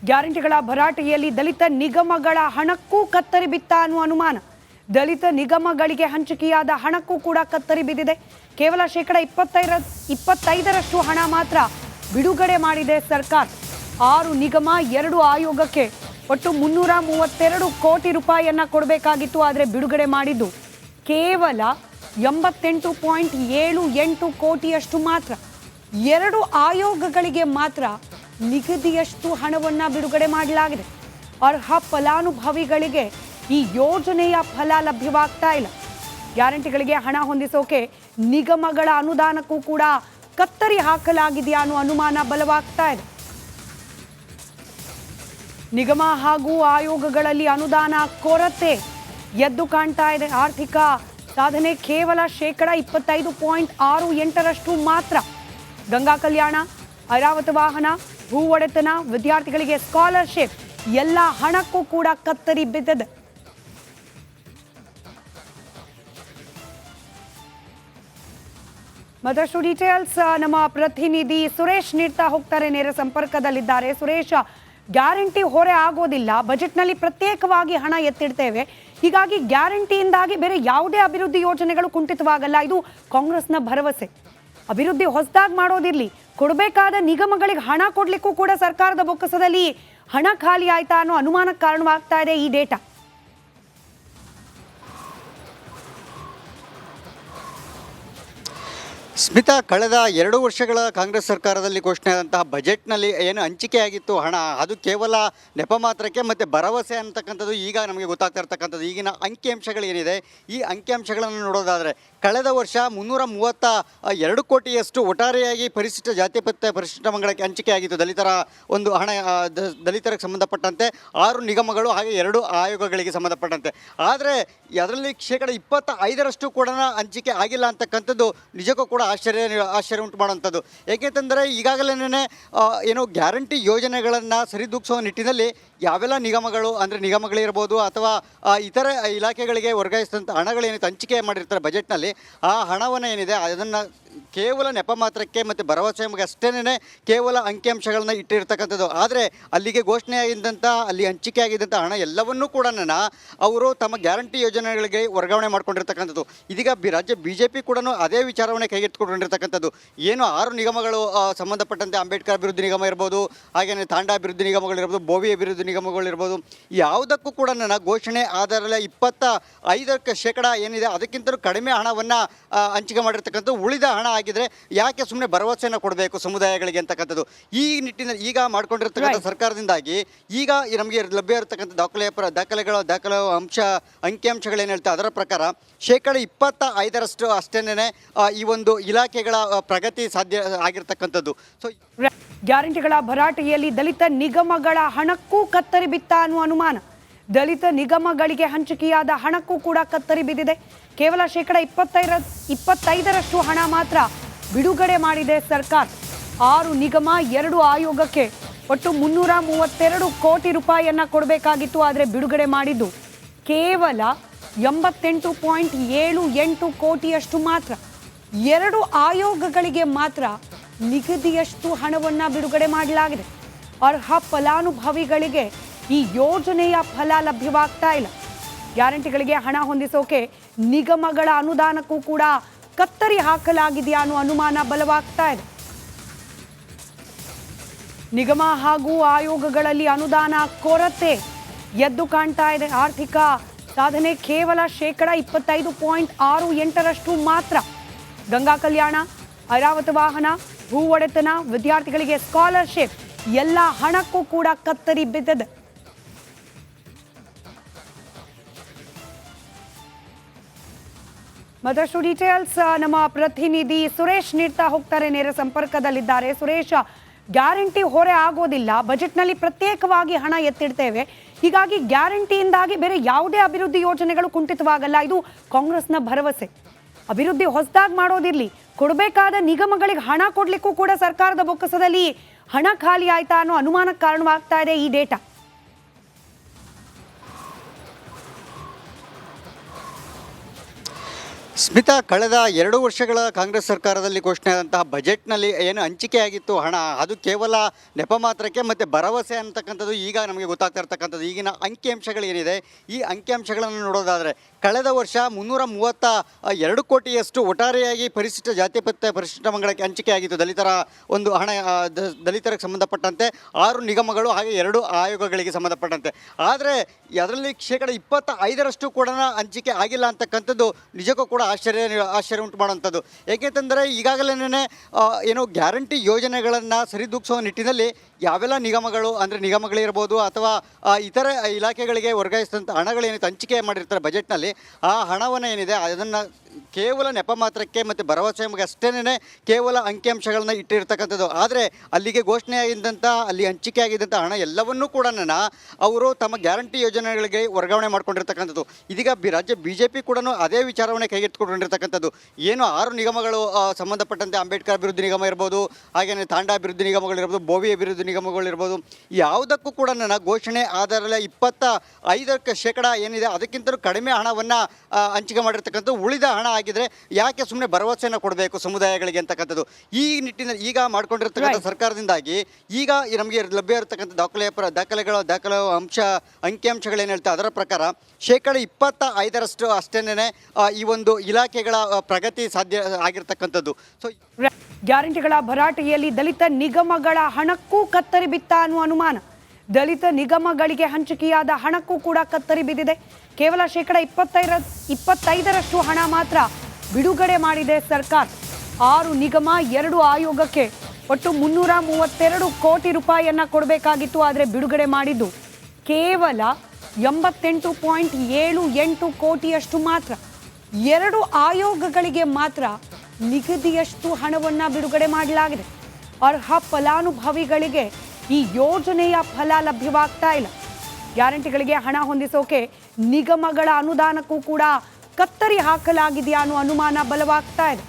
ಗ್ಯಾರಂಟಿಗಳ ಭರಾಟೆಯಲ್ಲಿ ದಲಿತ ನಿಗಮಗಳ ಹಣಕ್ಕೂ ಕತ್ತರಿ ಬಿತ್ತ ಅನ್ನುವ ಅನುಮಾನ. ದಲಿತ ನಿಗಮಗಳಿಗೆ ಹಂಚಿಕೆಯಾದ ಹಣಕ್ಕೂ ಕೂಡ ಕತ್ತರಿ ಬಿದ್ದಿದೆ. ಕೇವಲ ಶೇಕಡ 25ರಷ್ಟು ಹಣ ಮಾತ್ರ ಬಿಡುಗಡೆ ಮಾಡಿದೆ ಸರ್ಕಾರ. 6 ನಿಗಮ 2 ಆಯೋಗಕ್ಕೆ ಒಟ್ಟು 332 ಕೋಟಿ ರೂಪಾಯಿಯನ್ನ ಕೊಡಬೇಕಾಗಿತ್ತು. ಆದರೆ ಬಿಡುಗಡೆ ಮಾಡಿದ್ದು ಕೇವಲ 88.78 ಕೋಟಿಯಷ್ಟು ಮಾತ್ರ. 2 ಆಯೋಗಗಳಿಗೆ ಮಾತ್ರ ನಿಗದಿಯಷ್ಟು ಹಣವನ್ನ ಬಿಡುಗಡೆ ಮಾಡಲಾಗಿದೆ. ಅರ್ಹ ಫಲಾನುಭವಿಗಳಿಗೆ ಈ ಯೋಜನೆಯ ಫಲ ಲಭ್ಯವಾಗ್ತಾ ಇಲ್ಲ. ಗ್ಯಾರಂಟಿಗಳಿಗೆ ಹಣ ಹೊಂದಿಸೋಕೆ ನಿಗಮಗಳ ಅನುದಾನಕ್ಕೂ ಕೂಡ ಕತ್ತರಿ ಹಾಕಲಾಗಿದೆಯಾ ಅನ್ನೋ ಅನುಮಾನ ಬಲವಾಗ್ತಾ ಇದೆ. ನಿಗಮ ಹಾಗೂ ಆಯೋಗಗಳಲ್ಲಿ ಅನುದಾನ ಕೊರತೆ ಎದ್ದು ಕಾಣ್ತಾ ಇದೆ. ಆರ್ಥಿಕ ಸಾಧನೆ ಕೇವಲ ಶೇಕಡ 25.68ರಷ್ಟು ಮಾತ್ರ. ಗಂಗಾ ಕಲ್ಯಾಣ, ಐರಾವತ ವಾಹನ, ಭೂ ಒಡೆತನ, ವಿದ್ಯಾರ್ಥಿಗಳಿಗೆ ಸ್ಕಾಲರ್ಶಿಪ್ ಎಲ್ಲ ಹಣಕ್ಕೂ ಕೂಡ ಕತ್ತರಿ ಬಿದ್ದಿದೆ. ಮತ್ತಷ್ಟು ಡೀಟೇಲ್ಸ್ ನಮ್ಮ ಪ್ರತಿನಿಧಿ ಸುರೇಶ್ ನೀಡ್ತಾ ಹೋಗ್ತಾರೆ, ನೇರ ಸಂಪರ್ಕದಲ್ಲಿದ್ದಾರೆ. ಸುರೇಶ್, ಗ್ಯಾರಂಟಿ ಹೊರೆ ಆಗೋದಿಲ್ಲ, ಬಜೆಟ್ನಲ್ಲಿ ಪ್ರತ್ಯೇಕವಾಗಿ ಹಣ ಎತ್ತಿಡ್ತೇವೆ, ಹೀಗಾಗಿ ಗ್ಯಾರಂಟಿಯಿಂದಾಗಿ ಬೇರೆ ಯಾವುದೇ ಅಭಿವೃದ್ಧಿ ಯೋಜನೆಗಳು ಕುಂಠಿತವಾಗಲ್ಲ, ಇದು ಕಾಂಗ್ರೆಸ್ನ ಭರವಸೆ. ಅಭಿವೃದ್ಧಿ ಹೊಸದಾಗಿ ಮಾಡೋದಿರ್ಲಿ, ಕೊಡಬೇಕಾದ ನಿಗಮಗಳಿಗೆ ಹಣ ಕೊಡ್ಲಿಕ್ಕೂ ಕೂಡ ಸರ್ಕಾರದ ಬೊಕ್ಕಸದಲ್ಲಿ ಹಣ ಖಾಲಿ ಆಯ್ತಾ ಅನ್ನೋ ಅನುಮಾನಕ್ಕೆ ಕಾರಣವಾಗ್ತಾ ಇದೆ ಈ ಡೇಟಾ. ಸ್ಮಿತಾ, ಕಳೆದ 2 ವರ್ಷಗಳ ಕಾಂಗ್ರೆಸ್ ಸರ್ಕಾರದಲ್ಲಿ ಘೋಷಣೆಯಾದಂತಹ ಬಜೆಟ್ನಲ್ಲಿ ಏನು ಹಂಚಿಕೆಯಾಗಿತ್ತು ಹಣ, ಅದು ಕೇವಲ ನೆಪ ಮಾತ್ರಕ್ಕೆ ಮತ್ತು ಭರವಸೆ ಅಂತಕ್ಕಂಥದ್ದು ಈಗ ನಮಗೆ ಗೊತ್ತಾಗ್ತಾ ಇರ್ತಕ್ಕಂಥದ್ದು. ಈಗಿನ ಅಂಕಿಅಂಶಗಳು ಏನಿದೆ, ಈ ಅಂಕಿಅಂಶಗಳನ್ನು ನೋಡೋದಾದರೆ ಕಳೆದ ವರ್ಷ 332 ಕೋಟಿಯಷ್ಟು ಒಟ್ಟಾರೆಯಾಗಿ ಪರಿಶಿಷ್ಟ ಜಾತಿ ಮತ್ತು ಪರಿಶಿಷ್ಟ ಪಂಗಡಕ್ಕೆ ಹಂಚಿಕೆಯಾಗಿತ್ತು. ದಲಿತರ ಒಂದು ಹಣ, ದಲಿತರಿಗೆ ಸಂಬಂಧಪಟ್ಟಂತೆ 6 ನಿಗಮಗಳು ಹಾಗೆ 2 ಆಯೋಗಗಳಿಗೆ ಸಂಬಂಧಪಟ್ಟಂತೆ. ಆದರೆ ಅದರಲ್ಲಿ ಶೇಕಡ 25ರಷ್ಟು ಕೂಡ ಹಂಚಿಕೆ ಆಗಿಲ್ಲ ಅಂತಕ್ಕಂಥದ್ದು ನಿಜಕ್ಕೂ ಕೂಡ ಆಶ್ಚರ್ಯ ಉಂಟು ಮಾಡುವಂಥದ್ದು. ಏಕೆಂತಂದರೆ ಈಗಾಗಲೇ ಏನೋ ಗ್ಯಾರಂಟಿ ಯೋಜನೆಗಳನ್ನು ಸರಿದೂಗಿಸುವ ನಿಟ್ಟಿನಲ್ಲಿ ಯಾವೆಲ್ಲ ನಿಗಮಗಳು, ಅಂದರೆ ನಿಗಮಗಳಿರ್ಬೋದು ಅಥವಾ ಇತರ ಇಲಾಖೆಗಳಿಗೆ ವರ್ಗಾಯಿಸಿದಂಥ ಹಣಗಳೇನಿದೆ ಹಂಚಿಕೆ ಮಾಡಿರ್ತಾರೆ ಬಜೆಟ್ನಲ್ಲಿ, ಆ ಹಣವನ್ನು ಏನಿದೆ ಅದನ್ನು ಕೇವಲ ನೆಪ ಮಾತ್ರಕ್ಕೆ ಮತ್ತು ಭರವಸೆ ಅಷ್ಟೇನೆ ಕೇವಲ ಅಂಕಿಅಂಶಗಳನ್ನ ಇಟ್ಟಿರ್ತಕ್ಕಂಥದ್ದು. ಆದರೆ ಅಲ್ಲಿಗೆ ಘೋಷಣೆಯಾಗಿದ್ದಂಥ, ಅಲ್ಲಿ ಹಂಚಿಕೆ ಆಗಿದ್ದಂಥ ಹಣ ಎಲ್ಲವನ್ನೂ ಕೂಡ ಅವರು ತಮ್ಮ ಗ್ಯಾರಂಟಿ ಯೋಜನೆಗಳಿಗೆ ವರ್ಗಾವಣೆ ಮಾಡ್ಕೊಂಡಿರ್ತಕ್ಕಂಥದ್ದು. ಇದೀಗ ರಾಜ್ಯ BJP ಕೂಡ ಅದೇ ವಿಚಾರವನ್ನೇ ಕೈಗೆತ್ತಿಕೊಂಡಿರ್ತಕ್ಕಂಥದ್ದು. ಏನು 6 ನಿಗಮಗಳು ಸಂಬಂಧಪಟ್ಟಂತೆ ಅಂಬೇಡ್ಕರ್ ಅಭಿವೃದ್ಧಿ ನಿಗಮ ಇರ್ಬೋದು, ಹಾಗೆಯೇ ತಾಂಡ ಅಭಿವೃದ್ಧಿ ನಿಗಮಗಳಿರ್ಬೋದು, ಬೋವಿ ಅಭಿವೃದ್ಧಿ ನಿಗಮಗಳಿರ್ಬೋದು, ಯಾವುದಕ್ಕೂ ಕೂಡ ಘೋಷಣೆ ಆಧಾರದಲ್ಲಿ 25% ಏನಿದೆ ಅದಕ್ಕಿಂತಲೂ ಕಡಿಮೆ ಹಣವನ್ನು ಹಂಚಿಕೆ ಮಾಡಿರ್ತಕ್ಕಂಥದ್ದು. ಉಳಿದ ಹಣ ಆಗಿದ್ರೆ ಯಾಕೆ ಸುಮ್ಮನೆ ಭರವಸೆಯನ್ನು ಕೊಡಬೇಕು ಸಮುದಾಯಗಳಿಗೆ ಅಂತಕ್ಕಂಥದ್ದು. ಈ ನಿಟ್ಟಿನಲ್ಲಿ ಈಗ ಮಾಡ್ಕೊಂಡಿರ್ತಕ್ಕಂಥ ಸರ್ಕಾರದಿಂದಾಗಿ ಈಗ ನಮಗೆ ಲಭ್ಯ ಇರತಕ್ಕಂಥ ದಾಖಲೆಗಳ ಅಂಕಿಅಂಶಗಳೇನು ಹೇಳ್ತಾ ಅದರ ಪ್ರಕಾರ ಶೇಕಡ 25ರಷ್ಟು ಅಷ್ಟೇನೆ ಈ ಒಂದು ಇಲಾಖೆಗಳ ಪ್ರಗತಿ ಸಾಧ್ಯ ಆಗಿರ್ತಕ್ಕಂಥದ್ದು. ಸೊ ಗ್ಯಾರಂಟಿಗಳ ಭರಾಟೆಯಲ್ಲಿ ದಲಿತ ನಿಗಮಗಳ ಹಣಕ್ಕೂ ಕತ್ತರಿ ಬಿತ್ತ ಅನ್ನುವ ಅನುಮಾನ. ದಲಿತ ನಿಗಮಗಳಿಗೆ ಹಂಚಿಕೆಯಾದ ಹಣಕ್ಕೂ ಕೂಡ ಕತ್ತರಿ ಬಿದ್ದಿದೆ. ಕೇವಲ ಶೇಕಡ 25ರಷ್ಟು ಹಣ ಮಾತ್ರ ಬಿಡುಗಡೆ ಮಾಡಿದೆ ಸರ್ಕಾರ. 6 ನಿಗಮ 2 ಆಯೋಗಕ್ಕೆ ಒಟ್ಟು 332 ಕೋಟಿ ರೂಪಾಯಿಯನ್ನ ಕೊಡಬೇಕಾಗಿತ್ತು. ಆದರೆ ಬಿಡುಗಡೆ ಮಾಡಿದ್ದು ಕೇವಲ 88.78 ಕೋಟಿಯಷ್ಟು ಮಾತ್ರ. 2 ಆಯೋಗಗಳಿಗೆ ಮಾತ್ರ ನಿಗದಿಯಷ್ಟು ಹಣವನ್ನ ಬಿಡುಗಡೆ ಮಾಡಲಾಗಿದೆ. ಅರ್ಹ ಫಲಾನುಭವಿಗಳಿಗೆ ಈ ಯೋಜನೆಯ ಫಲ ಲಭ್ಯವಾಗ್ತಾ ಇಲ್ಲ. ಗ್ಯಾರಂಟಿಗಳಿಗೆ ಹಣ ಹೊಂದಿಸೋಕೆ ನಿಗಮಗಳ ಅನುದಾನಕ್ಕೂ ಕೂಡ ಕತ್ತರಿ ಹಾಕಲಾಗಿದೆಯಾ ಅನ್ನೋ ಅನುಮಾನ ಬಲವಾಗ್ತಾ ಇದೆ. ನಿಗಮ ಹಾಗೂ ಆಯೋಗಗಳಲ್ಲಿ ಅನುದಾನ ಕೊರತೆ ಎದ್ದು ಕಾಣ್ತಾ ಇದೆ. ಆರ್ಥಿಕ ಸಾಧನೆ ಕೇವಲ ಶೇಕಡ 25.68ರಷ್ಟು ಮಾತ್ರ. ಗಂಗಾ ಕಲ್ಯಾಣ, ಐರಾವತ ವಾಹನ, ಭೂ ಒಡೆತನ, ವಿದ್ಯಾರ್ಥಿಗಳಿಗೆ ಸ್ಕಾಲರ್ಶಿಪ್ ಎಲ್ಲ ಹಣಕ್ಕೂ ಕೂಡ ಕತ್ತರಿ ಬಿದ್ದಿದೆ. ಮತ್ತಷ್ಟು ಡೀಟೇಲ್ಸ್ ನಮ್ಮ ಪ್ರತಿನಿಧಿ ಸುರೇಶ್ ನೀಡ್ತಾ ಹೋಗ್ತಾರೆ, ನೇರ ಸಂಪರ್ಕದಲ್ಲಿದ್ದಾರೆ. ಸುರೇಶ್, ಗ್ಯಾರಂಟಿ ಹೊರೆ ಆಗೋದಿಲ್ಲ, ಬಜೆಟ್ನಲ್ಲಿ ಪ್ರತ್ಯೇಕವಾಗಿ ಹಣ ಎತ್ತಿಡ್ತೇವೆ, ಹೀಗಾಗಿ ಗ್ಯಾರಂಟಿಯಿಂದಾಗಿ ಬೇರೆ ಯಾವುದೇ ಅಭಿವೃದ್ಧಿ ಯೋಜನೆಗಳು ಕುಂಠಿತವಾಗಲ್ಲ, ಇದು ಕಾಂಗ್ರೆಸ್ನ ಭರವಸೆ. ಅಭಿವೃದ್ಧಿ ಹೊಸದಾಗಿ ಮಾಡೋದಿರ್ಲಿ, ಕೊಡಬೇಕಾದ ನಿಗಮಗಳಿಗೆ ಹಣ ಕೊಡ್ಲಿಕ್ಕೂ ಕೂಡ ಸರ್ಕಾರದ ಬೊಕ್ಕಸದಲ್ಲಿ ಹಣ ಖಾಲಿ ಆಯ್ತಾ ಅನ್ನೋ ಅನುಮಾನಕ್ಕೆ ಕಾರಣವಾಗ್ತಾ ಇದೆ ಈ ಡೇಟಾ. ಸ್ಮಿತಾ, ಕಳೆದ 2 ವರ್ಷಗಳ ಕಾಂಗ್ರೆಸ್ ಸರ್ಕಾರದಲ್ಲಿ ಘೋಷಣೆಯಾದಂತಹ ಬಜೆಟ್ನಲ್ಲಿ ಏನು ಹಂಚಿಕೆಯಾಗಿತ್ತು ಹಣ, ಅದು ಕೇವಲ ನೆಪ ಮಾತ್ರಕ್ಕೆ ಮತ್ತು ಭರವಸೆ ಅಂತಕ್ಕಂಥದ್ದು ಈಗ ನಮಗೆ ಗೊತ್ತಾಗ್ತಾ ಇರ್ತಕ್ಕಂಥದ್ದು. ಈಗಿನ ಅಂಕಿಅಂಶಗಳು ಏನಿದೆ, ಈ ಅಂಕಿಅಂಶಗಳನ್ನು ನೋಡೋದಾದರೆ ಕಳೆದ ವರ್ಷ 332 ಕೋಟಿಯಷ್ಟು ಒಟ್ಟಾರೆಯಾಗಿ ಪರಿಶಿಷ್ಟ ಜಾತಿ ಮತ್ತು ಪರಿಶಿಷ್ಟ ಪಂಗಡಕ್ಕೆ ಹಂಚಿಕೆಯಾಗಿತ್ತು. ದಲಿತರ ಒಂದು ಹಣ, ದಲಿತರಿಗೆ ಸಂಬಂಧಪಟ್ಟಂತೆ 6 ನಿಗಮಗಳು ಹಾಗೆ 2 ಆಯೋಗಗಳಿಗೆ ಸಂಬಂಧಪಟ್ಟಂತೆ. ಆದರೆ ಅದರಲ್ಲಿ 25% ಕೂಡ ಹಂಚಿಕೆ ಆಗಿಲ್ಲ ಅಂತಕ್ಕಂಥದ್ದು ನಿಜಕ್ಕೂ ಕೂಡ ಆಶ್ಚರ್ಯ ಉಂಟು ಮಾಡುವಂಥದ್ದು. ಏಕೆಂತಂದರೆ ಈಗಾಗಲೇ ಏನೋ ಗ್ಯಾರಂಟಿ ಯೋಜನೆಗಳನ್ನು ಸರಿದೂಗಿಸುವ ನಿಟ್ಟಿನಲ್ಲಿ ಯಾವೆಲ್ಲ ನಿಗಮಗಳು, ಅಂದರೆ ನಿಗಮಗಳಿರ್ಬೋದು ಅಥವಾ ಇತರ ಇಲಾಖೆಗಳಿಗೆ ವರ್ಗಾಯಿಸಿದಂಥ ಹಣಗಳೇನಿದೆ ಹಂಚಿಕೆ ಮಾಡಿರ್ತಾರೆ ಬಜೆಟ್ನಲ್ಲಿ, ಆ ಹಣವನ್ನು ಏನಿದೆ ಅದನ್ನು ಕೇವಲ ನೆಪ ಮಾತ್ರಕ್ಕೆ ಮತ್ತು ಭರವಸೆ ಅಷ್ಟೇನೆ ಕೇವಲ ಅಂಕಿಅಂಶಗಳನ್ನ ಇಟ್ಟಿರ್ತಕ್ಕಂಥದ್ದು. ಆದರೆ ಅಲ್ಲಿಗೆ ಘೋಷಣೆಯಾಗಿದ್ದಂಥ, ಅಲ್ಲಿ ಹಂಚಿಕೆ ಆಗಿದ್ದಂಥ ಹಣ ಎಲ್ಲವನ್ನೂ ಕೂಡ ಅವರು ತಮ್ಮ ಗ್ಯಾರಂಟಿ ಯೋಜನೆಗಳಿಗೆ ವರ್ಗಾವಣೆ ಮಾಡ್ಕೊಂಡಿರ್ತಕ್ಕಂಥದ್ದು. ಇದೀಗ ರಾಜ್ಯ BJP ಕೂಡ ಅದೇ ವಿಚಾರವನ್ನೇ ಕೈಗೆತ್ತಿಕೊಂಡಿರ್ತಕ್ಕಂಥದ್ದು. ಏನು 6 ನಿಗಮಗಳು ಸಂಬಂಧಪಟ್ಟಂತೆ ಅಂಬೇಡ್ಕರ್ ಅಭಿವೃದ್ಧಿ ನಿಗಮ ಇರ್ಬೋದು, ಹಾಗೆಯೇ ತಾಂಡ ಅಭಿವೃದ್ಧಿ ನಿಗಮಗಳಿರ್ಬೋದು, ಬೋವಿ ಅಭಿವೃದ್ಧಿ ನಿಗಮಗಳಿರ್ಬೋದು, ಯಾವುದಕ್ಕೂ ಕೂಡ ಘೋಷಣೆ ಆಧಾರದಲ್ಲಿ 25% ಏನಿದೆ ಅದಕ್ಕಿಂತಲೂ ಕಡಿಮೆ ಹಣವನ್ನು ಹಂಚಿಕೆ ಮಾಡಿರ್ತಕ್ಕಂಥದ್ದು. ಉಳಿದ ಹಣ ಆಗಿದ್ರೆ ಯಾಕೆ ಸುಮ್ಮನೆ ಭರವಸೆಯನ್ನು ಕೊಡಬೇಕು ಸಮುದಾಯಗಳಿಗೆ ಅಂತಕ್ಕಂಥದ್ದು. ಈ ನಿಟ್ಟಿನಲ್ಲಿ ಈಗ ಮಾಡ್ಕೊಂಡಿರ್ತಕ್ಕಂಥ ಸರ್ಕಾರದಿಂದಾಗಿ ಈಗ ನಮಗೆ ಲಭ್ಯ ಇರತಕ್ಕಂಥ ದಾಖಲೆ ಅಂಕಿಅಂಶಗಳೇನು ಹೇಳ್ತಾ ಅದರ ಪ್ರಕಾರ 25% ಅಷ್ಟೇನೆ ಈ ಒಂದು ಇಲಾಖೆಗಳ ಪ್ರಗತಿ ಸಾಧ್ಯ ಆಗಿರ್ತಕ್ಕಂಥದ್ದು. ಸೊ ಗ್ಯಾರಂಟಿಗಳ ಭರಾಟೆಯಲ್ಲಿ ದಲಿತ ನಿಗಮಗಳ ಹಣಕ್ಕೂ ಕತ್ತರಿ ಬಿತ್ತ ಅನ್ನುವ ಅನುಮಾನ. ದಲಿತ ನಿಗಮಗಳಿಗೆ ಹಂಚಿಕೆಯಾದ ಹಣಕ್ಕೂ ಕೂಡ ಕತ್ತರಿ ಬಿದ್ದಿದೆ. ಕೇವಲ 25% ಹಣ ಮಾತ್ರ ಬಿಡುಗಡೆ ಮಾಡಿದೆ ಸರ್ಕಾರ. 6 ನಿಗಮ 2 ಆಯೋಗಕ್ಕೆ ಒಟ್ಟು 332 ಕೋಟಿ ರೂಪಾಯಿಯನ್ನ ಕೊಡಬೇಕಾಗಿತ್ತು. ಆದರೆ ಬಿಡುಗಡೆ ಮಾಡಿದ್ದು ಕೇವಲ 88.78 ಕೋಟಿಯಷ್ಟು ಮಾತ್ರ. 2 ಆಯೋಗಗಳಿಗೆ ಮಾತ್ರ ನಿಗದಿಯಷ್ಟು ಹಣವನ್ನು ಬಿಡುಗಡೆ ಮಾಡಲಾಗಿದೆ. ಅರ್ಹ ಫಲಾನುಭವಿಗಳಿಗೆ ಈ ಯೋಜನೆಯ ಫಲ ಲಭ್ಯವಾಗ್ತಾ ಇಲ್ಲ. ಗ್ಯಾರಂಟಿಗಳಿಗೆ ಹಣ ಹೊಂದಿಸೋಕೆ ನಿಗಮಗಳ ಅನುದಾನಕ್ಕೂ ಕೂಡ ಕತ್ತರಿ ಹಾಕಲಾಗಿದೆಯಾ ಅನ್ನೋ ಅನುಮಾನ ಬಲವಾಗ್ತಾ ಇದೆ.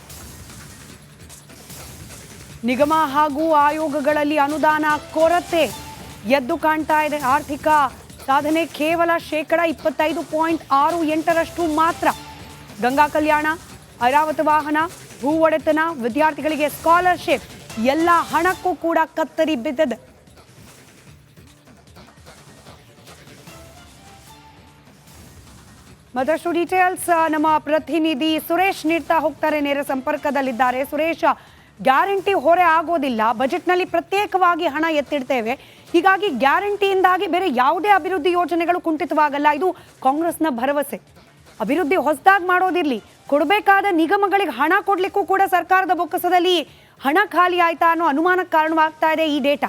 ನಿಗಮ ಹಾಗೂ ಆಯೋಗಗಳಲ್ಲಿ ಅನುದಾನ ಕೊರತೆ ಎದ್ದು ಕಾಣ್ತಾ ಇದೆ. ಆರ್ಥಿಕ ಸಾಧನೆ ಕೇವಲ 25.68% ಮಾತ್ರ. ಗಂಗಾ ಕಲ್ಯಾಣ, ಐರಾವತ ವಾಹನ, ಭೂ ಒಡೆತನ, ವಿದ್ಯಾರ್ಥಿಗಳಿಗೆ ಸ್ಕಾಲರ್ಶಿಪ್ ಎಲ್ಲ ಹಣಕ್ಕೂ ಕೂಡ ಕತ್ತರಿ ಬಿದ್ದಿದೆ. ಮತ್ತಷ್ಟು ಡೀಟೇಲ್ಸ್ ನಮ್ಮ ಪ್ರತಿನಿಧಿ ಸುರೇಶ್ ನೀಡ್ತಾ ಹೋಗ್ತಾರೆ, ನೇರ ಸಂಪರ್ಕದಲ್ಲಿದ್ದಾರೆ. ಸುರೇಶ್, ಗ್ಯಾರಂಟಿ ಹೊರೆ ಆಗೋದಿಲ್ಲ, ಬಜೆಟ್ನಲ್ಲಿ ಪ್ರತ್ಯೇಕವಾಗಿ ಹಣ ಎತ್ತಿಡ್ತೇವೆ, ಹೀಗಾಗಿ ಗ್ಯಾರಂಟಿಯಿಂದಾಗಿ ಬೇರೆ ಯಾವುದೇ ಅಭಿವೃದ್ಧಿ ಯೋಜನೆಗಳು ಕುಂಠಿತವಾಗಲ್ಲ, ಇದು ಕಾಂಗ್ರೆಸ್ನ ಭರವಸೆ. ಅಭಿವೃದ್ಧಿ ಹೊಸದಾಗಿ ಮಾಡೋದಿರಲಿ, ಕೊಡಬೇಕಾದ ನಿಗಮಗಳಿಗೆ ಹಣ ಕೊಡ್ಲಿಕ್ಕೂ ಕೂಡ ಸರ್ಕಾರದ ಬೊಕ್ಕಸದಲ್ಲಿ ಹಣ ಖಾಲಿ ಆಯ್ತಾ ಅನ್ನೋ ಅನುಮಾನಕ್ಕೆ ಕಾರಣವಾಗ್ತಾ ಇದೆ ಈ ಡೇಟಾ.